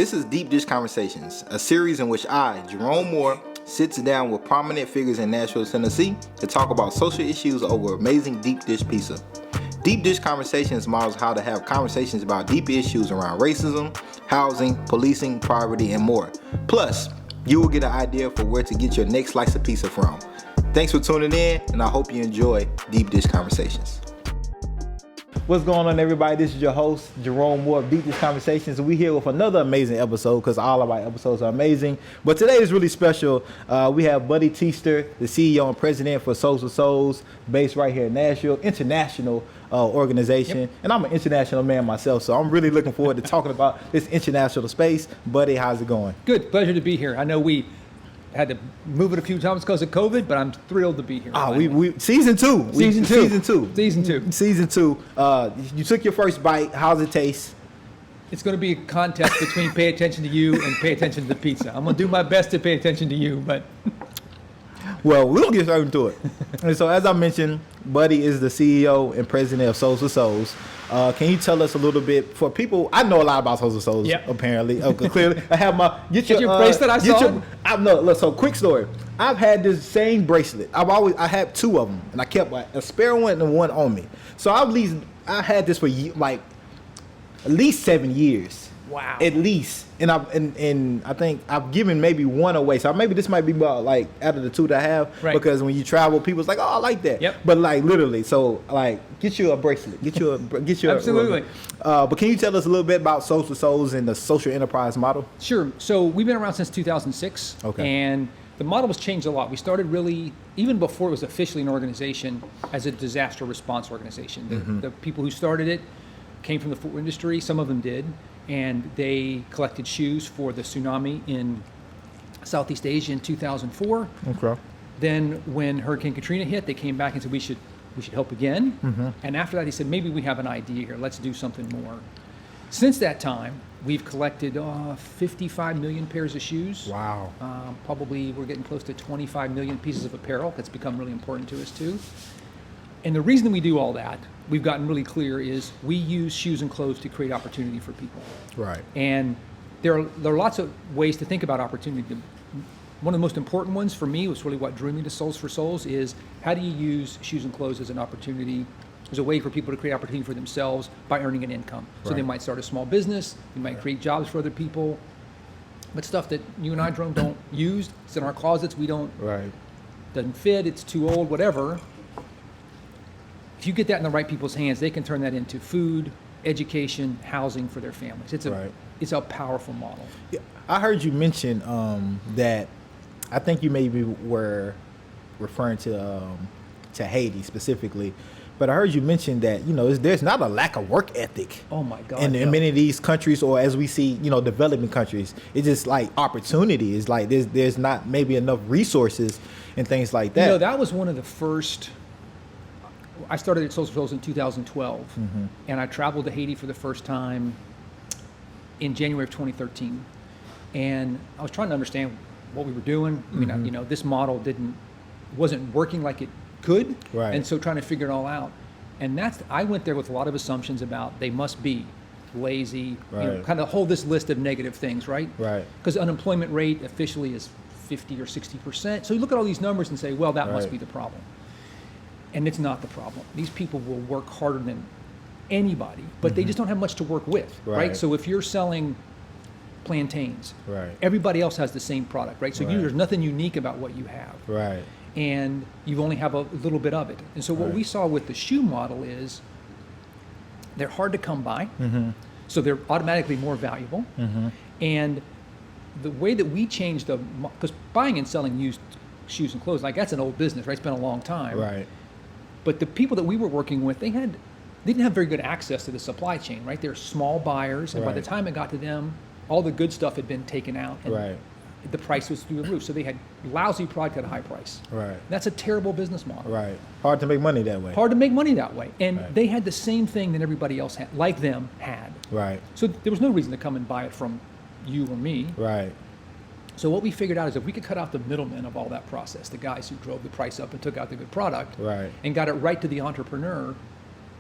This is Deep Dish Conversations, a series in which I, Jerome Moore, sits down with prominent figures in Nashville, Tennessee to talk about social issues over amazing deep dish pizza. Deep Dish Conversations models how to have conversations about deep issues around racism, housing, policing, poverty, and more. Plus, you will get an idea for where to get your next slice of pizza from. Thanks for tuning in, and I hope you enjoy Deep Dish Conversations. What's going on, everybody? This is your host, Jerome Moore of Deep Dish Conversations. We're here with another amazing episode because all of our episodes are amazing. But today is really special. We have Buddy Teaster, the CEO and president for Souls for Souls, based right here in Nashville, international organization. Yep. And I'm an international man myself, so I'm really looking forward to talking about this international space. Buddy, how's it going? Good. Pleasure to be here. I know we had to move it a few times because of COVID, but I'm thrilled to be here. We season two. You took your first bite. How's it taste? It's going to be a contest between pay attention to you and pay attention to the pizza. I'm going to do my best to pay attention to you, but... Well, we'll get started into it. And so, as I mentioned, Buddy is the CEO and president of Souls for Souls. Can you tell us a little bit for people? I know a lot about Souls for Souls. Yep. Apparently. Okay, clearly, I have my get your bracelet. I saw. So quick story. I've had this same bracelet. I had two of them, and I kept a spare one and one on me. So I had this for like at least 7 years. Wow. At least. And I think I've given maybe one away. So maybe this might be about like out of the two that I have. Right. Because when you travel, people's like, oh, I like that. Yep. But like literally, so like get you a bracelet. Get you Absolutely. But can you tell us a little bit about Souls for Souls and the social enterprise model? Sure. So we've been around since 2006. Okay. And the model has changed a lot. We started really, even before it was officially an organization, as a disaster response organization. The people who started it came from the footwear industry. Some of them did. And they collected shoes for the tsunami in Southeast Asia in 2004. Okay. Then when Hurricane Katrina hit, they came back and said, we should help again. And after that, he said, maybe we have an idea here. Let's do something more. Since that time, we've collected 55 million pairs of shoes. Wow. Probably we're getting close to 25 million pieces of apparel. That's become really important to us too. And the reason we do all that, we've gotten really clear, is we use shoes and clothes to create opportunity for people. Right. And there are lots of ways to think about opportunity. One of the most important ones for me was really what drew me to Souls for Souls is how do you use shoes and clothes as an opportunity, as a way for people to create opportunity for themselves by earning an income. So they might start a small business, they might create jobs for other people, but stuff that you and I, Jerome, don't use. It's in our closets, we don't, doesn't fit, it's too old, whatever. If you get that in the right people's hands, they can turn that into food, education, housing for their families. It's a powerful model. Yeah, I heard you mention that I think you maybe were referring to Haiti specifically, but I heard you mention that there's not a lack of work ethic. Oh my God! In many of these countries, or as we see, developing countries, it's just like opportunity. It's like there's not maybe enough resources and things like that. That was one of the first. I started at Souls for Souls in 2012, and I traveled to Haiti for the first time in January of 2013. And I was trying to understand what we were doing. I mean, this model wasn't working like it could, and so trying to figure it all out. And I went there with a lot of assumptions about they must be lazy, kind of hold this list of negative things, right? Right. Because unemployment rate officially is 50 or 60%. So you look at all these numbers and say, well, that must be the problem. And it's not the problem. These people will work harder than anybody, but they just don't have much to work with, right? So if you're selling plantains, everybody else has the same product, right? So there's nothing unique about what you have. Right. And you only have a little bit of it. And so what we saw with the shoe model is they're hard to come by, so they're automatically more valuable. And the way that we changed because buying and selling used shoes and clothes, like that's an old business, right? It's been a long time. Right. But the people that we were working with, they didn't have very good access to the supply chain, right? They're small buyers, and by the time it got to them, all the good stuff had been taken out, and the price was through the roof. So they had lousy product at a high price. Right. That's a terrible business model. Right. Hard to make money that way. And they had the same thing that everybody else had, like them had. Right. So there was no reason to come and buy it from you or me. Right. So what we figured out is if we could cut out the middlemen of all that process, the guys who drove the price up and took out the good product, and got it right to the entrepreneur,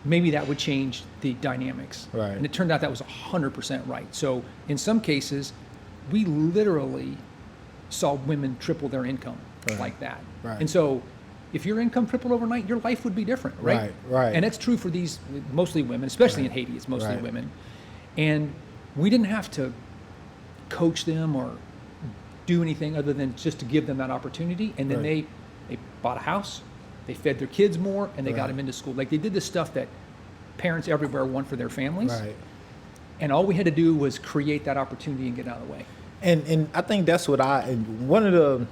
maybe that would change the dynamics. Right. And it turned out that was 100% right. So in some cases, we literally saw women triple their income like that. Right. And so if your income tripled overnight, your life would be different, right? Right. And that's true for these, mostly women, especially in Haiti, it's mostly women. And we didn't have to coach them or do anything other than just to give them that opportunity. And then they bought a house, they fed their kids more, and they got them into school. Like, they did the stuff that parents everywhere want for their families. Right. And all we had to do was create that opportunity and get out of the way. And I think that's what one of the,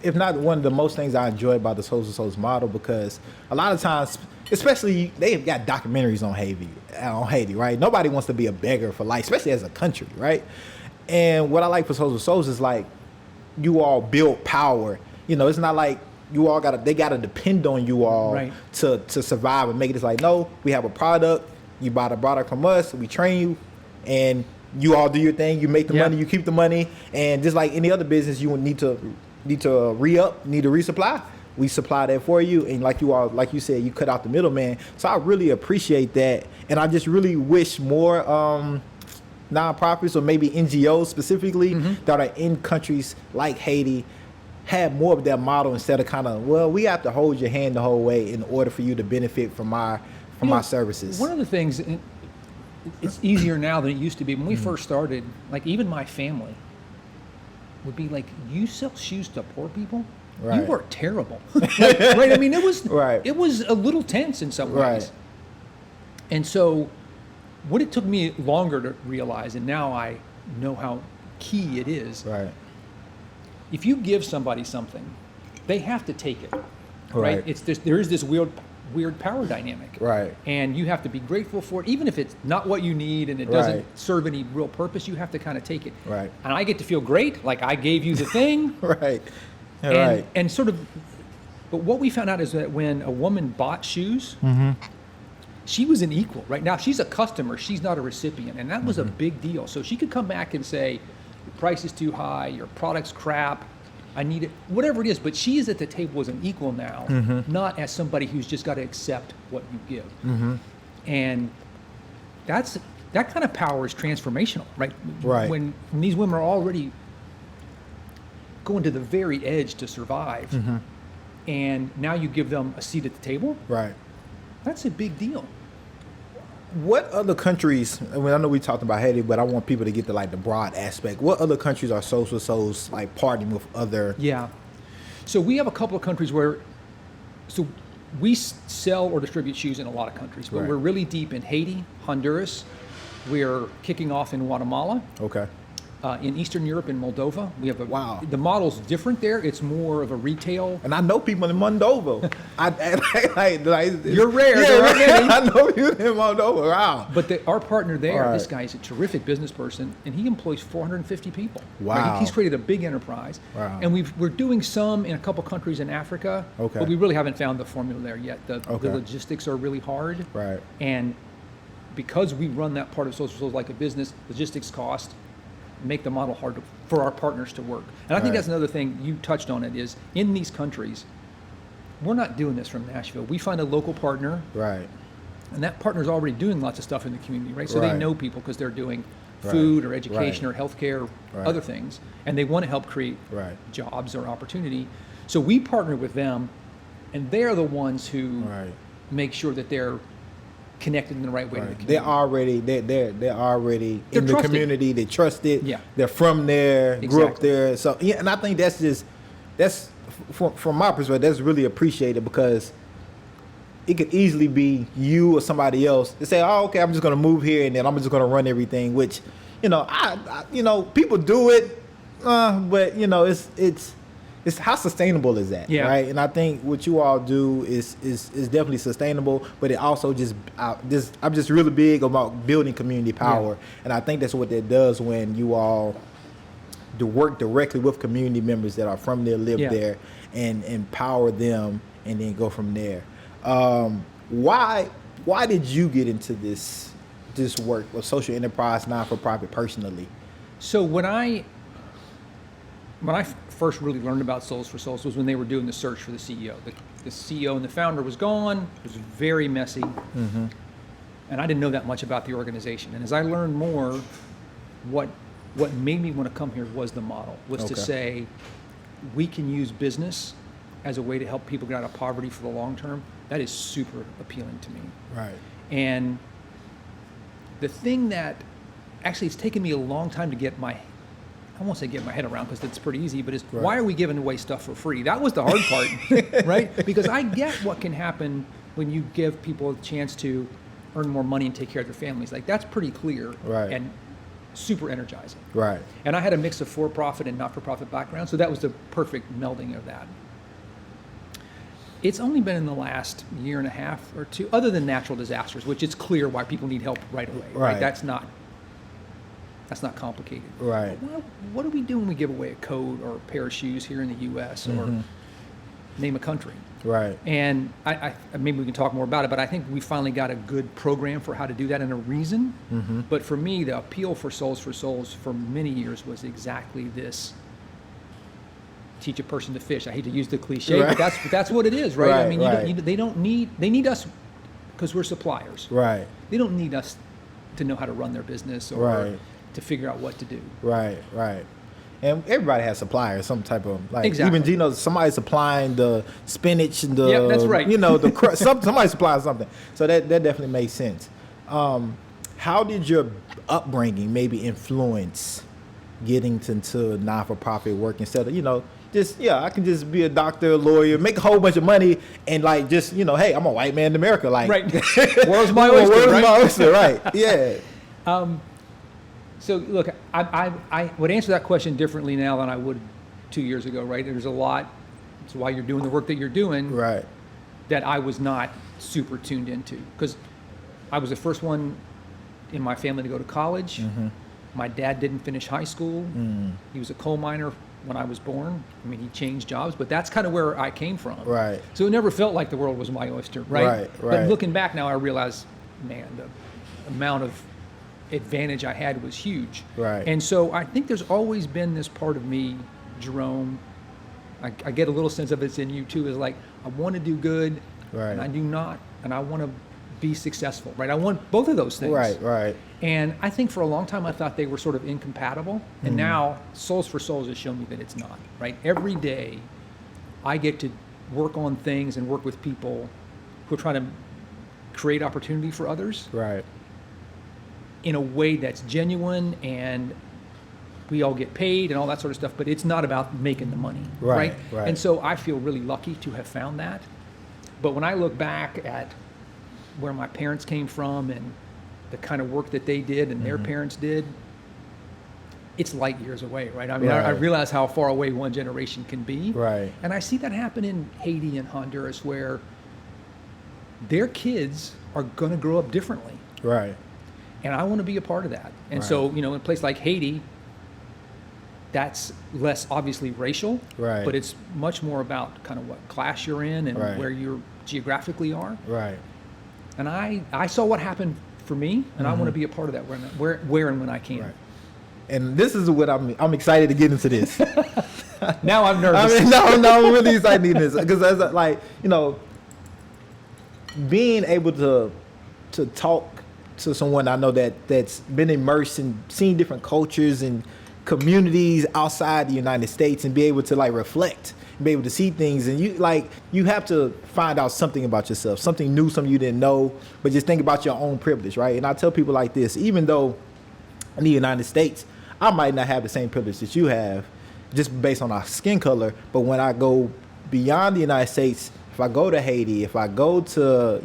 if not one of the most things I enjoy about the Souls to Souls model, because a lot of times, especially they've got documentaries on Haiti, right? Nobody wants to be a beggar for life, especially as a country, right? And what I like for Souls to Souls is like, you all build power. You know, it's not like you all they gotta depend on you all to survive and make it. It's like, no, we have a product, you buy the product from us, we train you, and you all do your thing, you make the money, you keep the money, and just like any other business, you would need to re-up, need to resupply. We supply that for you, and like you said, you cut out the middleman. So I really appreciate that, and I just really wish more nonprofits or maybe NGOs specifically that are in countries like Haiti had more of that model instead of kind of, well, we have to hold your hand the whole way in order for you to benefit from our services. One of the things, it's easier now than it used to be. When we first started, like, even my family would be like, you sell shoes to poor people? Right. You are terrible. Right? I mean, it was it was a little tense in some ways. Right. And so what it took me longer to realize, and now I know how key it is. Right. If you give somebody something, they have to take it. Right? There is this weird power dynamic. Right. And you have to be grateful for it, even if it's not what you need and it doesn't serve any real purpose. You have to kind of take it. Right. And I get to feel great, like I gave you the thing. Right. And sort of, but what we found out is that when a woman bought shoes, she was an equal. Right now, she's a customer, she's not a recipient, and that was a big deal. So she could come back and say, your price is too high, your product's crap, I need it, whatever it is. But she is at the table as an equal now, not as somebody who's just got to accept what you give. And that kind of power is transformational, right? When these women are already going to the very edge to survive, and now you give them a seat at the table. Right. That's a big deal. What other countries, I mean, I know we talked about Haiti, but I want people to get to like the broad aspect. What other countries are Souls for Souls like partnering with other? Yeah. So we have a couple of countries where, so we sell or distribute shoes in a lot of countries, but we're really deep in Haiti, Honduras. We're kicking off in Guatemala. Okay. In Eastern Europe, in Moldova, we have the model's different there. It's more of a retail. And I know people in Moldova. You're rare. Yeah, I know you in Moldova. Wow. But our partner there, this guy is a terrific business person, and he employs 450 people. Wow. Right? He's created a big enterprise. Wow. And we're doing some in a couple countries in Africa. Okay. But we really haven't found the formula there yet. The logistics are really hard. Right. And because we run that part of Souls for Souls like a business, logistics cost make the model hard for our partners to work. And I think that's another thing, you touched on it, is in these countries, we're not doing this from Nashville. We find a local partner. Right. And that partner's already doing lots of stuff in the community, right? So they know people because they're doing food or education or healthcare, other things. And they want to help create jobs or opportunity. So we partner with them, and they're the ones who make sure that they're connected in the right way to the community. They're already in the community. They trust it. Yeah. They're from there, grew up there. So yeah, and I think that's from my perspective, that's really appreciated, because it could easily be you or somebody else to say, oh, okay, I'm just going to move here and then I'm just going to run everything, which, I people do it, but it's how sustainable is that, right? And I think what you all do is definitely sustainable, but it also I'm just really big about building community power, and I think that's what that does when you all do work directly with community members that are from there, live there, and empower them, and then go from there. Why did you get into this work of social enterprise, not-for-profit personally? So when I first really learned about Souls for Souls was when they were doing the search for the CEO. The CEO and the founder was gone. It was very messy. And I didn't know that much about the organization. And as I learned more, what made me want to come here was the model, was to say, we can use business as a way to help people get out of poverty for the long term. That is super appealing to me. Right. And the thing that actually it's taken me a long time to get I won't say get my head around because it's pretty easy, but it's why are we giving away stuff for free? That was the hard part, right? Because I get what can happen when you give people a chance to earn more money and take care of their families. Like, that's pretty clear and super energizing. Right. And I had a mix of for-profit and not-for-profit background, so that was the perfect melding of that. It's only been in the last year and a half or two, other than natural disasters, which it's clear why people need help right away. Right. That's not complicated. Right. Well, what do we do when we give away a coat or a pair of shoes here in the U.S. or name a country? Right. And I maybe we can talk more about it, but I think we finally got a good program for how to do that and a reason. But for me, the appeal for Souls for many years was exactly this: teach a person to fish. I hate to use the cliche, but that's what it is, right? I mean, they need us because we're suppliers. Right. They don't need us to know how to run their business or to figure out what to do. Right. And everybody has suppliers, some type of, like, exactly. Even Gino, somebody's supplying the spinach and the, that's right. Somebody's supplying something. So that definitely makes sense. How did your upbringing maybe influence getting into non-for-profit work instead of, I can just be a doctor, a lawyer, make a whole bunch of money, and like just, hey, I'm a white man in America. Like, right. World's my oyster, World's my oyster, right. Yeah. So look, I would answer that question differently now than I would 2 years ago, right? There's a lot, that's why you're doing the work that you're doing, right, that I was not super tuned into. Because I was the first one in my family to go to college. My dad didn't finish high school. He was a coal miner when I was born. I mean, he changed jobs, but that's kind of where I came from. Right. So it never felt like the world was my oyster, right? But looking back now, I realize, man, the amount of advantage I had was huge. Right. And so I think there's always been this part of me, Jerome, I get a little sense of it's in you too, is like, I want to do good, and I do not, and I want to be successful, right? I want both of those things. Right. And I think for a long time I thought they were sort of incompatible, and now Souls for Souls has shown me that it's not, right? Every day I get to work on things and work with people who are trying to create opportunity for others. Right. In a way that's genuine, and we all get paid and all that sort of stuff, but it's not about making the money, right? And so I feel really lucky to have found that. But when I look back at where my parents came from and the kind of work that they did and their parents did, it's light years away, right? I mean, I realize how far away one generation can be. Right. And I see that happen in Haiti and Honduras, where their kids are going to grow up differently. Right. And I want to be a part of that. And so, in a place like Haiti, that's less obviously racial, but it's much more about kind of what class you're in and where you geographically are. Right. And I saw what happened for me, and I want to be a part of that where and when I can. Right. And this is what I'm excited to get into this. Now I'm nervous. I mean, no, I'm really excited to get into this because as like, being able to talk to someone I know that's been immersed and seen different cultures and communities outside the United States, and be able to like reflect and be able to see things, and you have to find out something about yourself, something new, something you didn't know, but just think about your own privilege, right? And I tell people like this: even though in the United States I might not have the same privilege that you have just based on our skin color, but when I go beyond the United States, if I go to Haiti, if I go to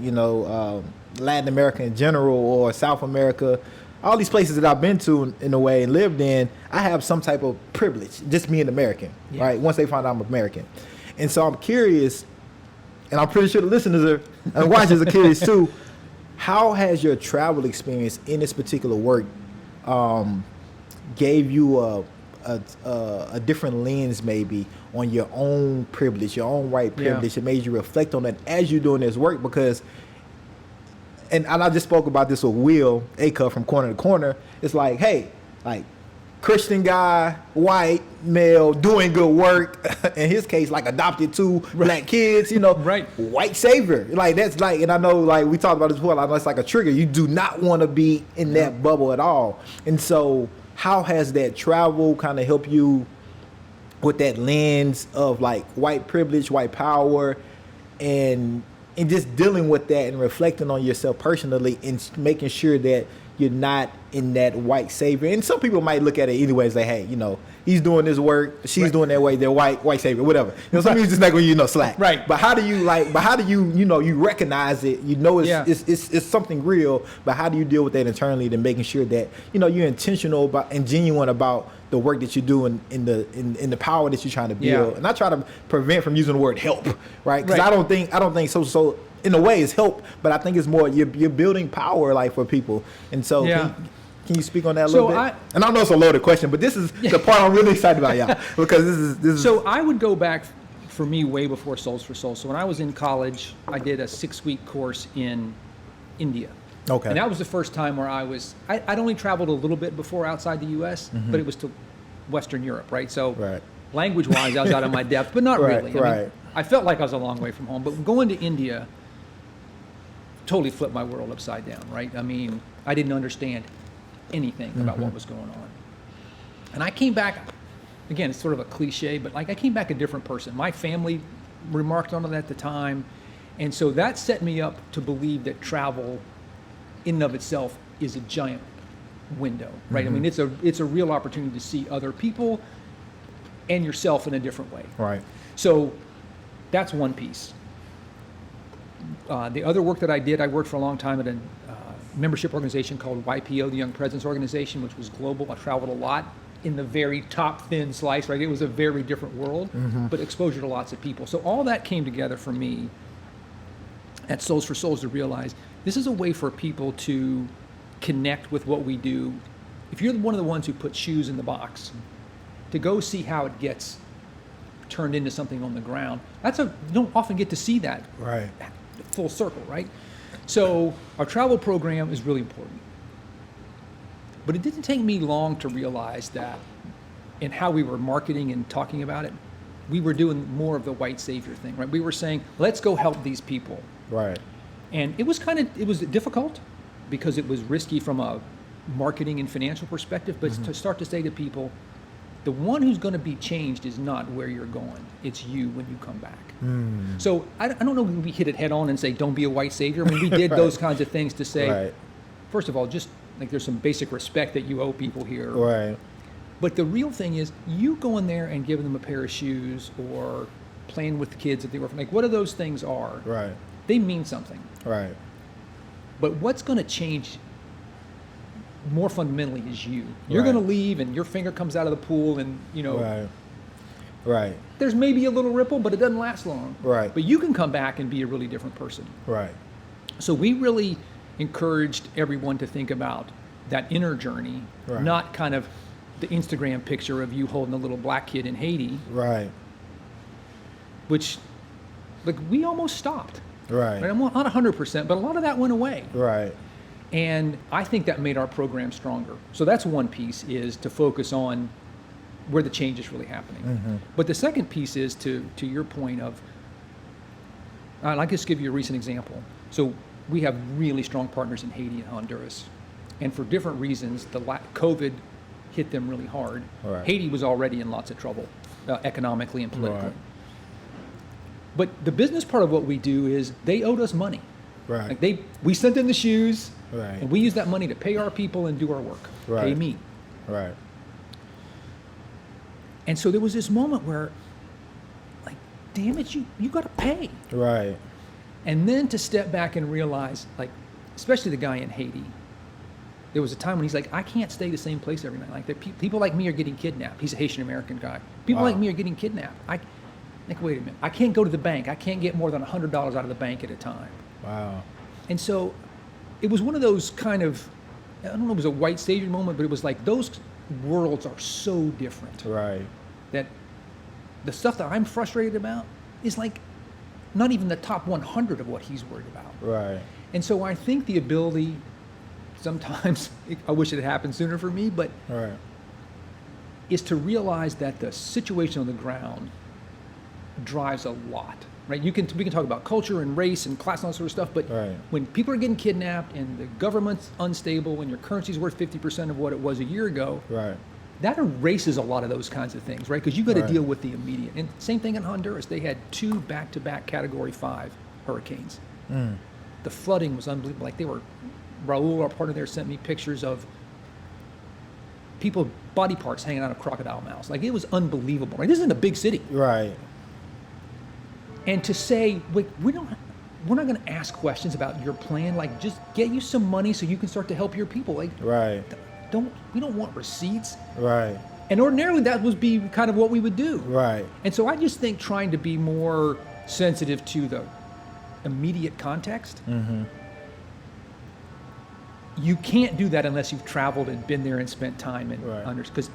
Latin America in general, or South America, all these places that I've been to in a way and lived in, I have some type of privilege, just being American, right? Once they find out I'm American. And so I'm curious, and I'm pretty sure the listeners and watchers are curious too, how has your travel experience in this particular work gave you a different lens maybe on your own privilege, your own white privilege? It made you reflect on that as you're doing this work, because and I just spoke about this with Will Acuff from Corner to Corner. It's like, hey, like, Christian guy, white male, doing good work. In his case, like adopted two black kids, you know, Right. white savior. Like that's like, and I know like we talked about this before. I know it's like a trigger. You do not want to be in that bubble at all. And so, how has that travel kind of helped you with that lens of like white privilege, white power, and just dealing with that and reflecting on yourself personally and making sure that you're not in that white savior? And some people might look at it either way and say, hey, you know, he's doing this work, she's doing that way, they're white savior, whatever. You know, some people just not going to, you know, slack. Right. But how do you you know, you recognize it, you know, it's something real, but how do you deal with that internally to making sure that, you know, you're intentional about and genuine about the work that you do in the power that you're trying to build? And I try to prevent from using the word help, right? Because I don't think so in a way it's help, but I think it's more you're building power like for people. And so can you speak on that a little bit? And I know it's a loaded question, but this is the part I'm really excited about, y'all, because this is. So I would go back for me way before Souls for Souls. So when I was in college, I did a 6-week course in India. Okay. And that was the first time where I'd only traveled a little bit before outside the U.S., but it was to Western Europe, right? So language-wise, I was out of my depth, but not really. I mean, I felt like I was a long way from home, but going to India totally flipped my world upside down, right? I mean, I didn't understand anything about what was going on. And I came back, again, it's sort of a cliche, but like I came back a different person. My family remarked on it at the time. And so that set me up to believe that travel in and of itself is a giant window, right? I mean, it's a real opportunity to see other people and yourself in a different way. Right. So that's one piece. The other work that I did, I worked for a long time at a membership organization called YPO, the Young Presidents Organization, which was global. I traveled a lot in the very top thin slice, right? It was a very different world, but exposure to lots of people. So all that came together for me at Souls for Souls to realize this is a way for people to connect with what we do. If you're one of the ones who put shoes in the box, to go see how it gets turned into something on the ground, you don't often get to see that full circle, right? So our travel program is really important. But it didn't take me long to realize that in how we were marketing and talking about it, we were doing more of the white savior thing, right? We were saying, let's go help these people. Right. And it was difficult because it was risky from a marketing and financial perspective, but to start to say to people, the one who's going to be changed is not where you're going. It's you when you come back. So I don't know if we hit it head on and say, don't be a white savior. I mean, we did those kinds of things to say, first of all, just like there's some basic respect that you owe people here. Right. But the real thing is you go in there and give them a pair of shoes or playing with the kids at the orphan. Like, what are those things are? Right. They mean something. Right. But what's going to change more fundamentally is you. You're going to leave and your finger comes out of the pool and, you know. Right. There's maybe a little ripple, but it doesn't last long. Right. But you can come back and be a really different person. Right. So we really encouraged everyone to think about that inner journey, not kind of the Instagram picture of you holding a little black kid in Haiti. Right. Which, like, we almost stopped. Right. I'm not 100%, but a lot of that went away. Right. And I think that made our program stronger. So that's one piece, is to focus on where the change is really happening. But the second piece is to your point of, I'll just give you a recent example. So we have really strong partners in Haiti and Honduras. And for different reasons, COVID hit them really hard. Right. Haiti was already in lots of trouble, economically and politically. But the business part of what we do is they owed us money. Right. Like we sent in the shoes, Right. and we use that money to pay our people and do our work. Right. Pay me. Right. And so there was this moment where, like, damn it, you got to pay. Right. And then to step back and realize, like, especially the guy in Haiti, there was a time when he's like, I can't stay the same place every night. Like, people like me are getting kidnapped. He's a Haitian American guy. People like me are getting kidnapped. Like, wait a minute. I can't go to the bank. I can't get more than $100 out of the bank at a time. Wow. And so it was one of those kind of, I don't know if it was a white savior moment, but it was like those worlds are so different. Right. That the stuff that I'm frustrated about is like not even the top 100 of what he's worried about. Right. And so I think the ability, sometimes, I wish it had happened sooner for me, but Right. is to realize that the situation on the ground drives a lot, right? We can talk about culture and race and class and all that sort of stuff, but Right. when people are getting kidnapped and the government's unstable, when your currency's worth 50% of what it was a year ago, Right. that erases a lot of those kinds of things, right? Because you got to Right. deal with the immediate. And same thing in Honduras. They had 2 back-to-back Category 5 hurricanes. The flooding was unbelievable. Like Raul, our partner there, sent me pictures of people, body parts hanging out of crocodile mouths. Like, it was unbelievable. Right? This isn't a big city. Right. And to say, wait, we're not going to ask questions about your plan. Like, just get you some money so you can start to help your people. Like, Right. we don't want receipts. Right. And ordinarily that would be kind of what we would do. Right. And so I just think trying to be more sensitive to the immediate context. You can't do that unless you've traveled and been there and spent time and Right. because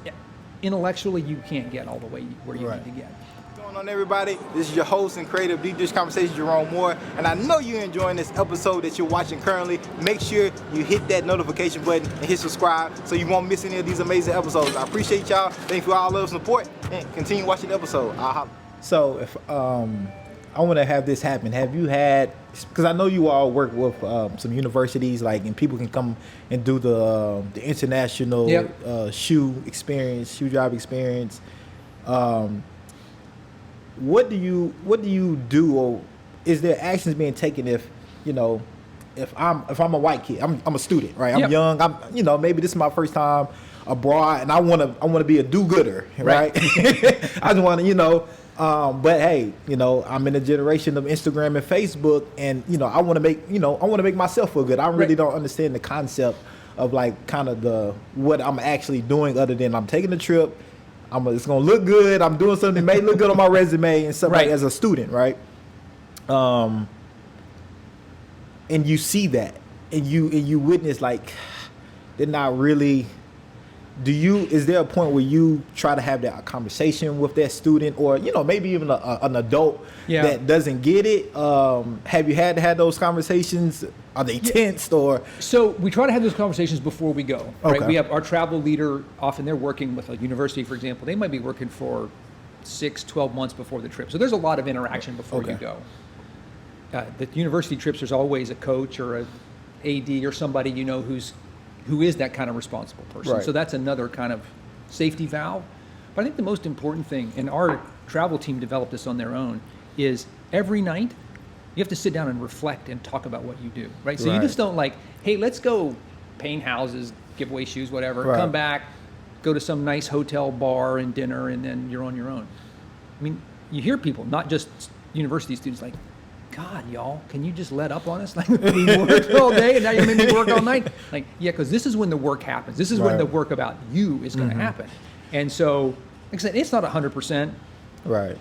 intellectually you can't get all the way where you Right. need to get. What's going on, everybody? This is your host and creator of Deep Dish Conversations, Jerome Moore, and I know you're enjoying this episode that you're watching currently. Make sure you hit that notification button and hit subscribe so you won't miss any of these amazing episodes. I appreciate y'all. Thank you for all love and support, and continue watching the episode. I'll holler. So if I want to have this happen, have you had? Because I know you all work with some universities, like, and people can come and do the international Yep. shoe job experience. What do you do, or is there actions being taken if I'm a white kid, I'm a student, right? I'm Yep. young, maybe this is my first time abroad, and I want to be a do-gooder, right? I just want to, but hey, I'm in a generation of Instagram and Facebook, and I want to make myself feel good. I really don't understand the concept of like kind of what I'm actually doing, other than I'm taking a trip. It's gonna look good. I'm doing something that may look good on my resume and stuff like as a student, right? And you see that, and you witness, like, they're not really. Is there a point where you try to have that conversation with that student, or maybe even an adult that doesn't get it? Have you had to have those conversations? Are they tensed, or? So we try to have those conversations before we go, right? Okay. We have our travel leader, often they're working with a university, for example. They might be working for 12 months before the trip. So there's a lot of interaction before you go. The university trips, there's always a coach or a AD or somebody who is that kind of responsible person. Right. So that's another kind of safety valve. But I think the most important thing, and our travel team developed this on their own, is every night you have to sit down and reflect and talk about what you do, right? So you just don't like, hey, let's go paint houses, give away shoes, whatever, come back, go to some nice hotel bar and dinner, and then you're on your own. I mean, you hear people, not just university students, like, God, y'all, can you just let up on us? Like, we worked all day and now you made me work all night. Like, yeah, because this is when the work happens. This is when the work about you is going to happen. And so, like I said, it's not 100%. Right.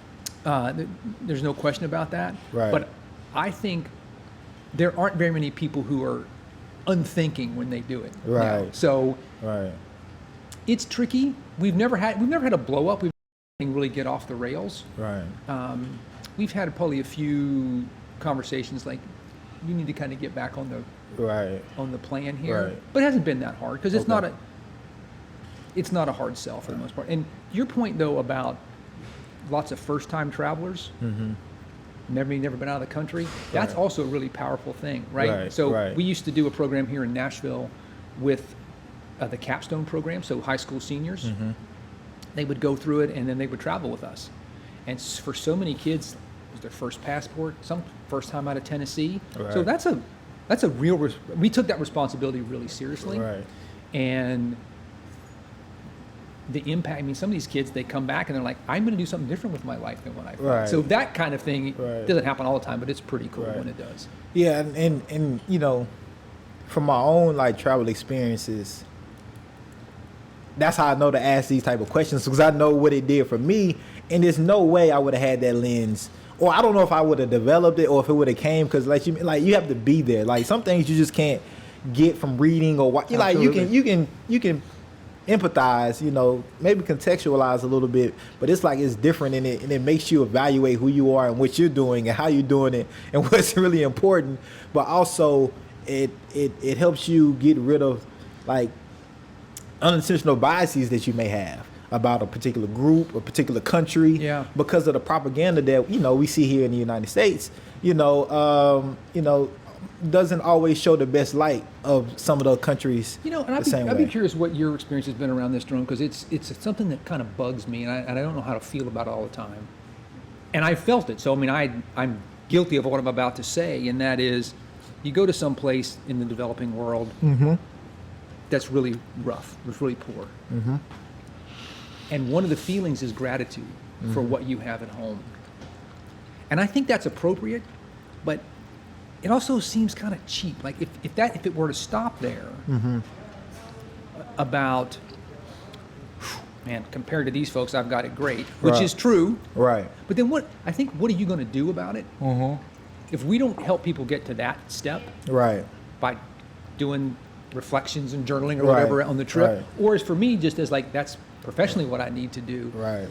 There's no question about that. Right. But I think there aren't very many people who are unthinking when they do it. Right. Now. So Right. it's tricky. We've never had a blow up. We've never really get off the rails. Right. We've had probably a few conversations like, you need to kind of get back on the plan here. Right. But it hasn't been that hard because it's not a hard sell for the most part. And your point though about lots of first time travelers, never been out of the country, that's also a really powerful thing, right? So we used to do a program here in Nashville with the capstone program, so high school seniors. They would go through it and then they would travel with us. And for so many kids, it was their first passport, some first time out of Tennessee. So that's a real, we took that responsibility really seriously. Right. And the impact, I mean, some of these kids, they come back and they're like, I'm going to do something different with my life than when I thought. So that kind of thing doesn't happen all the time, but it's pretty cool when it does. Yeah, and from my own like travel experiences, that's how I know to ask these type of questions, because I know what it did for me, and there's no way I would have had that lens, or I don't know if I would have developed it or if it would have came, because like you have to be there. Like some things you just can't get from reading or watch. Like you can empathize, maybe contextualize a little bit, but it's like it's different in it, and it makes you evaluate who you are and what you're doing and how you're doing it and what's really important. But also it helps you get rid of like unintentional biases that you may have about a particular group, a particular country, Yeah. because of the propaganda that we see here in the United States. Doesn't always show the best light of some of the countries. And the I'd be curious what your experience has been around this, Jerome, because it's something that kind of bugs me, and I don't know how to feel about it all the time. And I felt it, so I'm guilty of what I'm about to say, and that is, you go to some place in the developing world that's really rough, it's really poor, and one of the feelings is gratitude for what you have at home, and I think that's appropriate, but it also seems kind of cheap. Like if it were to stop there, about, man, compared to these folks, I've got it great, which is true. Right. But then what are you going to do about it? If we don't help people get to that step, Right. by doing reflections and journaling or whatever on the trip, Right. or as for me, just as like that's professionally what I need to do. Right.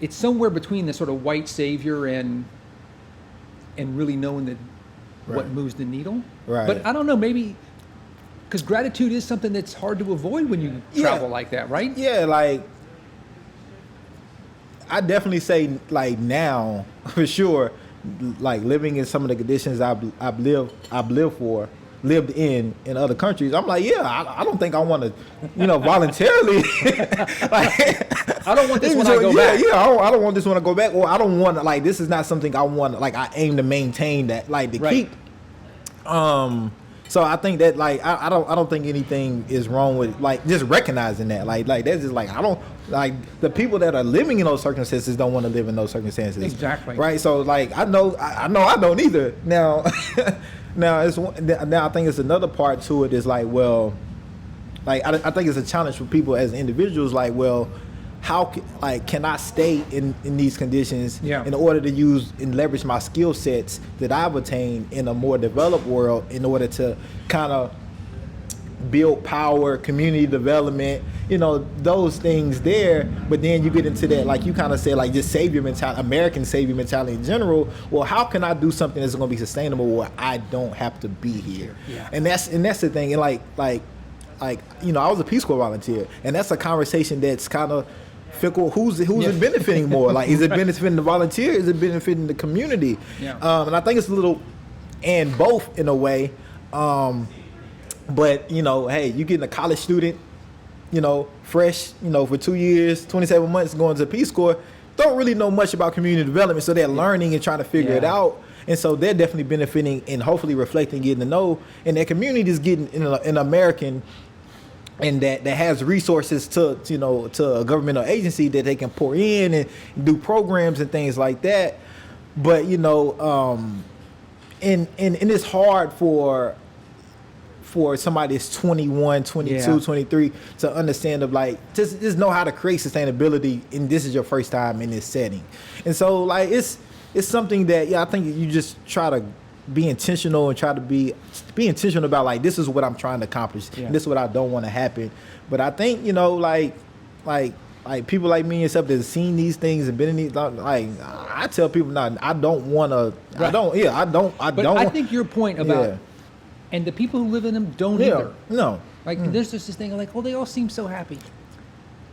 It's somewhere between the sort of white savior and really knowing that what Right. moves the needle. Right. But I don't know, maybe because gratitude is something that's hard to avoid when you travel like that, right? Yeah, like I definitely say like now for sure, like living in some of the conditions I've lived in other countries. I'm like, I don't think I want to, voluntarily. I don't want this when I go back. Yeah, I don't want this when I go back, or I don't want to, like, this is not something I want, like, I aim to maintain that, like, to keep. So I think that, like, I don't think anything is wrong with, like, just recognizing that, like that's just like, I don't, like, the people that are living in those circumstances don't want to live in those circumstances. Exactly. Right. So like I know I don't either. Now now I think it's another part to it is like, well, like I think it's a challenge for people as individuals. Like, well, how can I stay in these conditions in order to use and leverage my skill sets that I've attained in a more developed world in order to kind of build power, community development, those things there. But then you get into that, like you kind of said, like just savior mentality, American savior mentality in general. Well, how can I do something that's going to be sustainable where I don't have to be here? Yeah. And that's the thing. And like I was a Peace Corps volunteer, and that's a conversation that's kind of fickle. Who's it benefiting more? Like, is it benefiting the volunteer? Is it benefiting the community? Yeah. And I think it's a little and both in a way. But hey, you getting a college student, fresh, for 2 years, 27 months going to Peace Corps, don't really know much about community development, so they're learning and trying to figure it out. And so they're definitely benefiting and hopefully reflecting, getting to know, and their community is getting an American and that has resources to a governmental agency that they can pour in and do programs and things like that. But and it's hard for somebody that's 21, 22, 23 to understand of like just know how to create sustainability, and this is your first time in this setting. And so like it's something that I think you just try to be intentional and try to be intentional about, like, this is what I'm trying to accomplish and this is what I don't want to happen. But I think like people like me and yourself that have seen these things and been in these, like, I tell people, I don't want to. I don't. I think your point about and the people who live in them don't either. No. Like there's just this thing like, they all seem so happy.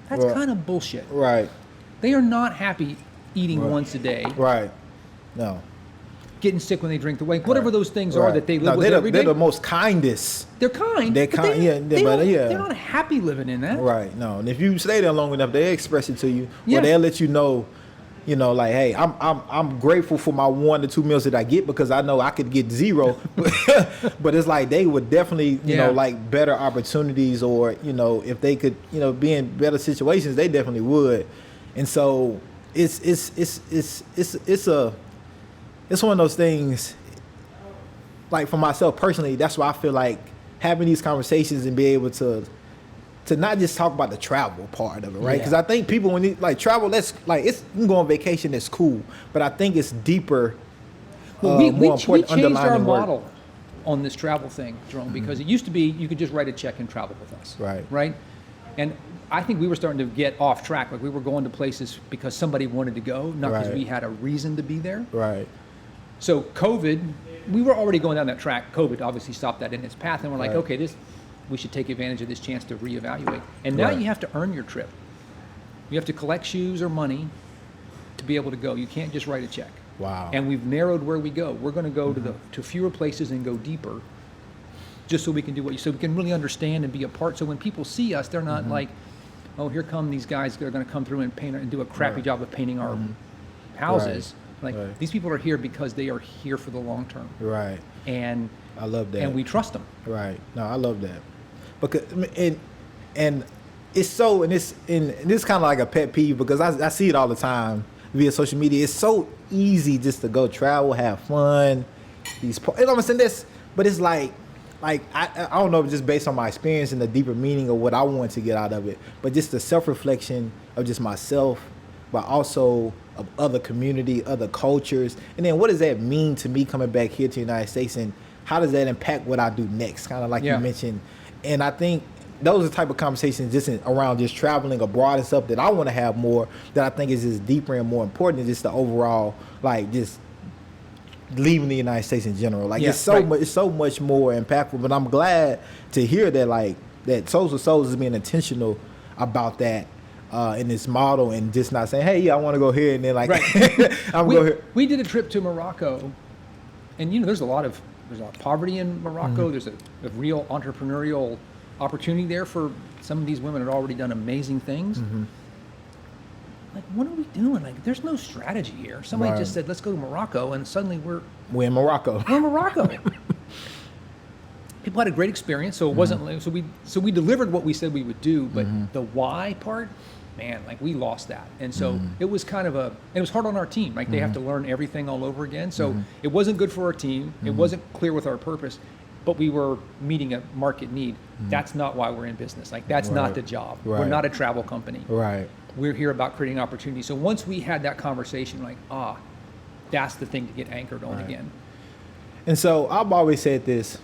That's kind of bullshit. Right. They are not happy eating once a day. Right. No. Getting sick when they drink the weight, whatever those things are that they live with every day. They're the most kindest. They're kind. They're kind. They're not happy living in that. Right. No. And if you stay there long enough, they express it to you, or they'll let you know. Like, hey, I'm grateful for my 1 to 2 meals that I get because I know I could get 0, but it's like they would definitely, like better opportunities, or if they could, be in better situations, they definitely would. And so it's one of those things. Like for myself personally, that's why I feel like having these conversations and be able to not just talk about the travel part of it, right? Because I think people, when they like travel, that's like, you can go on vacation, that's cool, but I think it's deeper. Well, more we important changed our underlying work. model on this travel thing, Jerome, because it used to be you could just write a check and travel with us, right? And I think we were starting to get off track. Like we were going to places because somebody wanted to go, not because we had a reason to be there. Right. So COVID, we were already going down that track. COVID obviously stopped that in its path, and we're like, okay, we should take advantage of this chance to reevaluate. And now Right. you have to earn your trip. You have to collect shoes or money to be able to go. You can't just write a check. Wow. And we've narrowed where we go. We're going to go to fewer places and go deeper, just so we can do so we can really understand and be a part. So when people see us, they're not like, oh, here come these guys that are going to come through and paint and do a crappy job of painting our houses. Like these people are here because they are here for the long term. Right. And I love that. And we trust them. Right. No, I love that. Because and it's so and this kind of like a pet peeve because I see it all the time via social media. It's so easy just to go travel, have fun. You know what I'm saying? But it's like I don't know, just based on my experience and the deeper meaning of what I want to get out of it, but just the self-reflection of just myself, but also of other community, other cultures, and then what does that mean to me coming back here to the United States, and how does that impact what I do next? Kind of like you mentioned, and I think those are the type of conversations just around just traveling abroad and stuff that I want to have more. That I think is just deeper and more important than just the overall like just leaving the United States in general. Like it's so much more impactful. But I'm glad to hear that like that Souls for Souls is being intentional about that in this model and just not saying, hey, I want to go here and then like I'm going here. We did a trip to Morocco, and there's a lot of poverty in Morocco. There's a real entrepreneurial opportunity there for some of these women that had already done amazing things. Like, what are we doing? Like, there's no strategy here. Somebody just said, let's go to Morocco, and suddenly we're in Morocco. We're in Morocco. People had a great experience, so it wasn't so we delivered what we said we would do, but the why part, man, like we lost that. And so it was kind of it was hard on our team, right? They have to learn everything all over again. So it wasn't good for our team. It wasn't clear with our purpose, but we were meeting a market need. That's not why we're in business. Like that's not the job. We're not a travel company. Right. We're here about creating opportunities. So once we had that conversation, like, that's the thing to get anchored on again. And so I've always said this.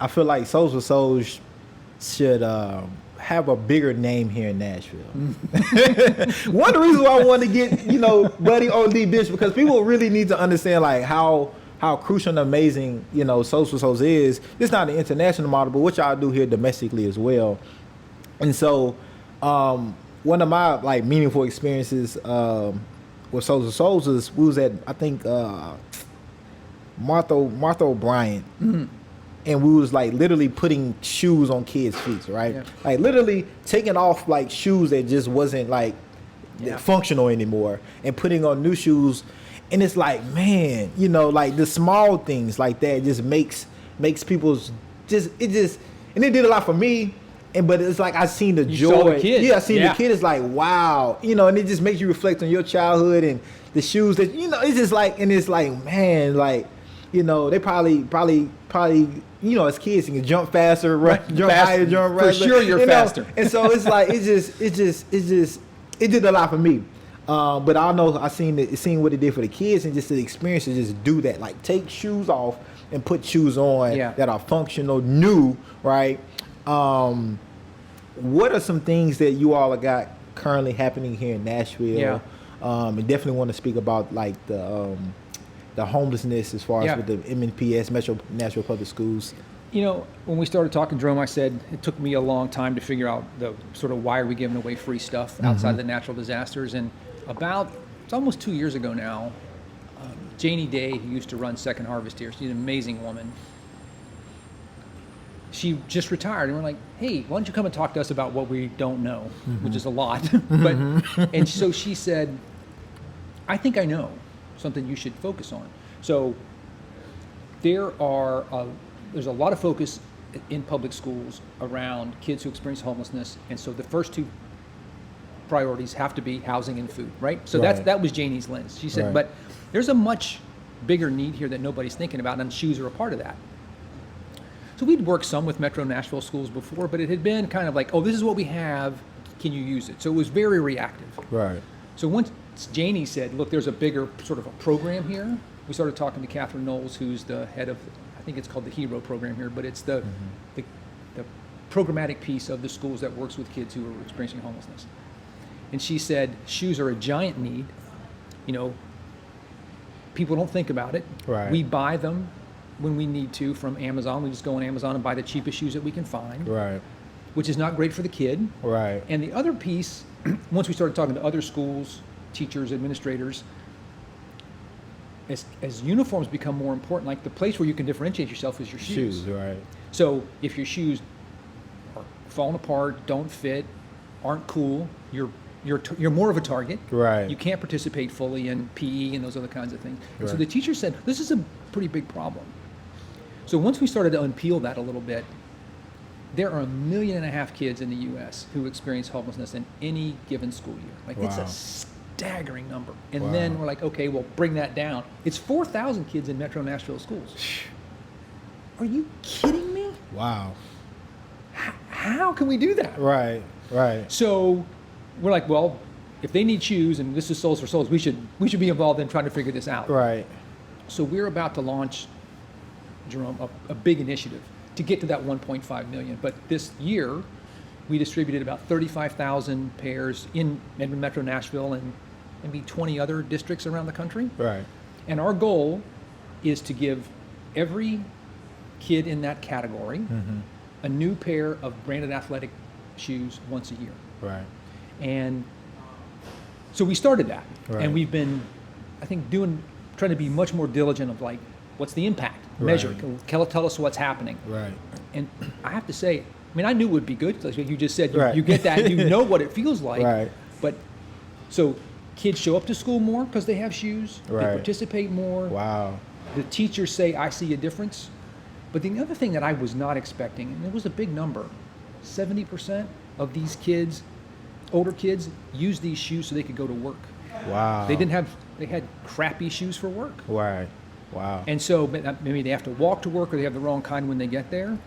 I feel like Souls for Souls should have a bigger name here in Nashville. One of the reasons why I wanted to get, Buddy on Deep Dish, because people really need to understand like how crucial and amazing, Souls for Souls is. It's not an international model, but what y'all do here domestically as well. And so one of my like meaningful experiences with Souls for Souls is we was at I think Martha O'Brien. And we was like literally putting shoes on kids' feet, right? Yeah. Like literally taking off like shoes that just wasn't like functional anymore and putting on new shoes. And it's like, man, like the small things like that just makes people's and it did a lot for me. But it's like I seen the joy. Saw the kid. Yeah, I seen the kid. It's like, wow, and it just makes you reflect on your childhood and the shoes that it's just like, and it's like, man, like, they probably as kids you can jump faster, jump higher, jump right. For sure, you're faster. And so it's like it did a lot for me. But I know I seen what it did for the kids and just the experience to just do that, like take shoes off and put shoes on that are functional, new, right? What are some things that you all got currently happening here in Nashville? And definitely want to speak about like the homelessness as far as with the MNPS, Metro Nashville Public Schools. When we started talking, Jerome, I said it took me a long time to figure out the sort of why are we giving away free stuff outside the natural disasters. And it's almost 2 years ago now, Janie Day, who used to run Second Harvest here, she's an amazing woman. She just retired, and we're like, hey, why don't you come and talk to us about what we don't know, which is a lot. And so she said, I think I know something you should focus on. So there's a lot of focus in public schools around kids who experience homelessness, and so the first two priorities have to be housing and food, right? So that was Janie's lens. She said, but there's a much bigger need here that nobody's thinking about, and shoes are a part of that. So we'd worked some with Metro Nashville schools before, but it had been kind of like, oh, this is what we have, can you use it? So it was very reactive. Right. So once Janie said, look, there's a bigger sort of a program here, we started talking to Catherine Knowles, who's the head of, I think it's called the HERO program here, but it's the programmatic piece of the schools that works with kids who are experiencing homelessness. And she said, shoes are a giant need. People don't think about it. Right. We buy them when we need to from Amazon. We just go on Amazon and buy the cheapest shoes that we can find, Right. which is not great for the kid. Right. And the other piece, once we started talking to other schools, teachers, administrators, as uniforms become more important, like the place where you can differentiate yourself is your shoes. Right. So if your shoes are falling apart, don't fit, aren't cool, you're more of a target. Right. You can't participate fully in PE and those other kinds of things. And so Right. the teacher said, this is a pretty big problem. So once we started to unpeel that a little bit, there are 1.5 million kids in the U.S. who experience homelessness in any given school year. Like it's Wow. a staggering number. And Wow. then we're like, okay, well, bring that down. It's 4,000 kids in Metro Nashville schools. Are you kidding me? Wow. How can we do that? Right. Right. So we're like, well, if they need shoes and this is Souls for Souls, we should be involved in trying to figure this out. Right. So we're about to launch, Jerome, a big initiative to get to that 1.5 million. But this year, we distributed about 35,000 pairs in Metro Nashville and maybe 20 other districts around the country. Right. And our goal is to give every kid in that category a new pair of branded athletic shoes once a year. Right. And so we started that. Right. And we've been, I think, trying to be much more diligent of like, what's the impact? Measure it. Tell us what's happening. Right. And I have to say, I mean, I knew it would be good. Like you just said, Right. you get that, you know what it feels like. Right. But so kids show up to school more because they have shoes. Right. They participate more. Wow. The teachers say, I see a difference. But the other thing that I was not expecting, and it was a big number, 70% of these kids, older kids, use these shoes so they could go to work. Wow. They had crappy shoes for work. Right. Wow. And so maybe they have to walk to work or they have the wrong kind when they get there.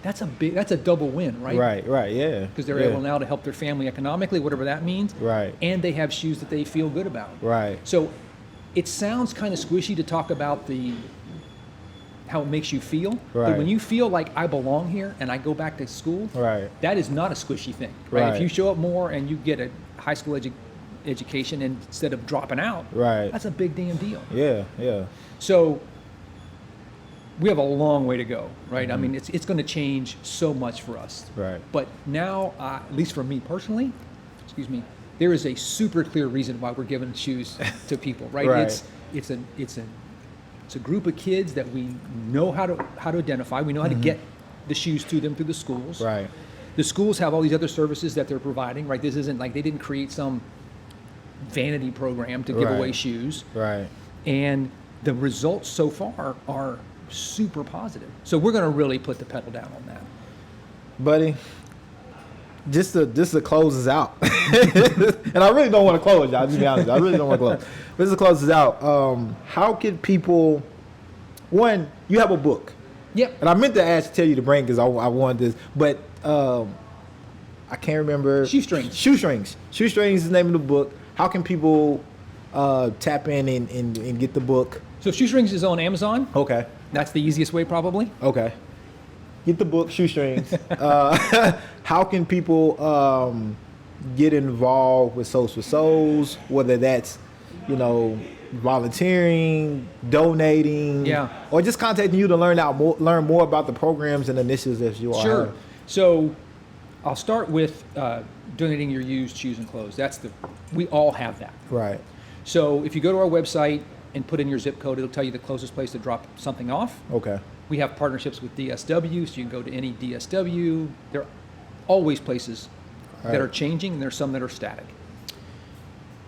That's a double win, right? Right. Right. Yeah. Because they're yeah. able now to help their family economically, whatever that means. Right. And they have shoes that they feel good about. Right. So it sounds kind of squishy to talk about how it makes you feel. Right. But when you feel like I belong here and I go back to school, Right. that is not a squishy thing. Right? Right. If you show up more and you get a high school education instead of dropping out, Right. that's a big damn deal. Yeah. Yeah. So we have a long way to go, right? I mean, it's going to change so much for us. Right. But now, at least for me personally, there is a super clear reason why we're giving shoes to people, right? Right. It's a group of kids that we know how to identify. We know how to get the shoes to them through the schools. Right. The schools have all these other services that they're providing, right? This isn't like they didn't create some vanity program to give Right. away shoes. Right. And the results so far are super positive. So we're going to really put the pedal down on that. Buddy, just to close us out, and I really don't want to close, y'all. Just be honest, I really don't want to close. But just to close us out, how can people? One, you have a book. Yep. And I meant to tell you to bring because I wanted this, but I can't remember. Shoestrings. Shoestrings. Shoestrings is the name of the book. How can people tap in and get the book? So Shoestrings is on Amazon. Okay. That's the easiest way, probably. Okay. Get the book, Shoestrings. How can people get involved with Souls for Souls? Whether that's, volunteering, donating, Yeah. or just contacting you to learn more about the programs and initiatives that you all Sure. have. So I'll start with donating your used shoes and clothes. We all have that. Right. So if you go to our website and put in your zip code, it'll tell you the closest place to drop something off. Okay. We have partnerships with DSW, so you can go to any DSW. There are always places that are changing, and there's some that are static.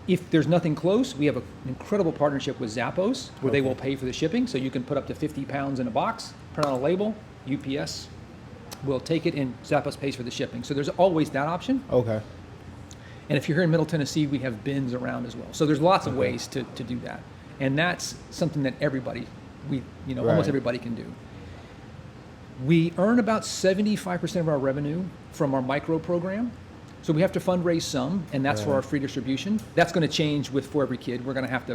If there's nothing close, we have an incredible partnership with Zappos, where they will pay for the shipping, so you can put up to 50 pounds in a box, print on a label, UPS will take it, and Zappos pays for the shipping. So there's always that option. Okay. And if you're here in Middle Tennessee, we have bins around as well. So there's lots of ways to do that. And that's something that everybody, almost everybody can do. We earn about 75% of our revenue from our micro program. So we have to fundraise some, and that's for our free distribution. That's going to change for every kid. We're going to have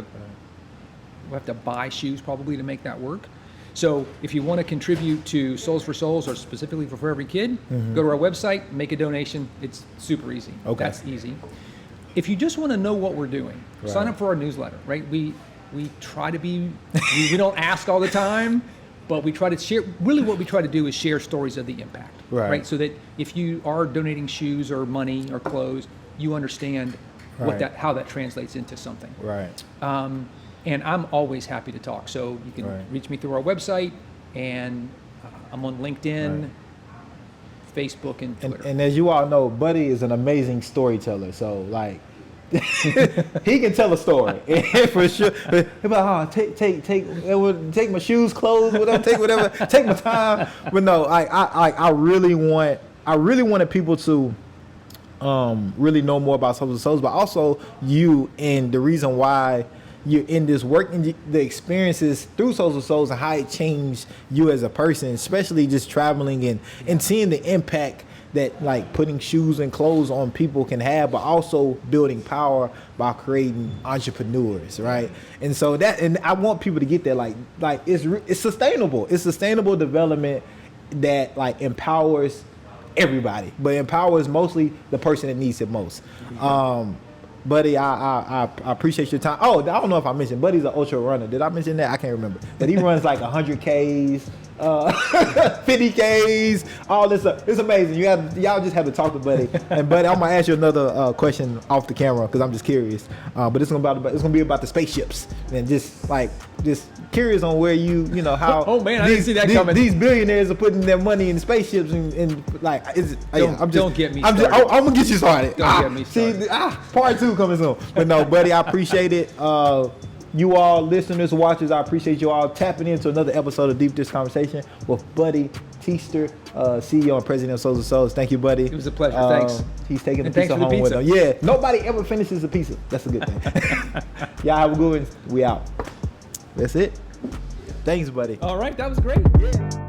to buy shoes probably to make that work. So if you want to contribute to Souls for Souls or specifically for every kid, go to our website, make a donation. It's super easy. Okay. That's easy. If you just want to know what we're doing, sign up for our newsletter, right? We try to be, we don't ask all the time, but we try to share. Really, what we try to do is share stories of the impact, Right. So that if you are donating shoes or money or clothes, you understand Right. how that translates into something. Right. And I'm always happy to talk. So you can Right. reach me through our website, and I'm on LinkedIn, Right. Facebook, and Twitter. And as you all know, Buddy is an amazing storyteller. So like, he can tell a story for sure. He'll be like, take my shoes, clothes, whatever, take my time. But no, I really wanted people to really know more about Souls of Souls, but also you, and the reason why you're in this work and the experiences through Souls of Souls and how it changed you as a person, especially just traveling and seeing the impact that like putting shoes and clothes on people can have, but also building power by creating entrepreneurs, right? And so and I want people to get that, like it's sustainable. It's sustainable development that like empowers everybody, but empowers mostly the person that needs it most. Buddy, I appreciate your time. Oh, I don't know if I mentioned, Buddy's an ultra runner. Did I mention that? I can't remember. But he runs like 100 Ks, 50 Ks, all this stuff. It's amazing. Y'all just have to talk to Buddy. And Buddy, I'm gonna ask you another question off the camera because I'm just curious. But it's gonna be about the spaceships and just curious on where you know how. Oh man, I didn't see that coming. These billionaires are putting their money in spaceships and like Don't get me I'm started. I'm gonna get you started. Don't get me started. See, part 2 coming soon. But no, Buddy, I appreciate it. You all listeners, watchers, I appreciate you all tapping into another episode of Deep Dish Conversation with Buddy Teaster, CEO and President of Souls of Souls. Thank you, Buddy. It was a pleasure. Thanks. He's taking the And thanks pizza for the home with pizza. him. Yeah, nobody ever finishes a pizza. That's a good thing. Y'all have a good one. We out. That's it. Thanks, Buddy. All right, that was great. Yeah.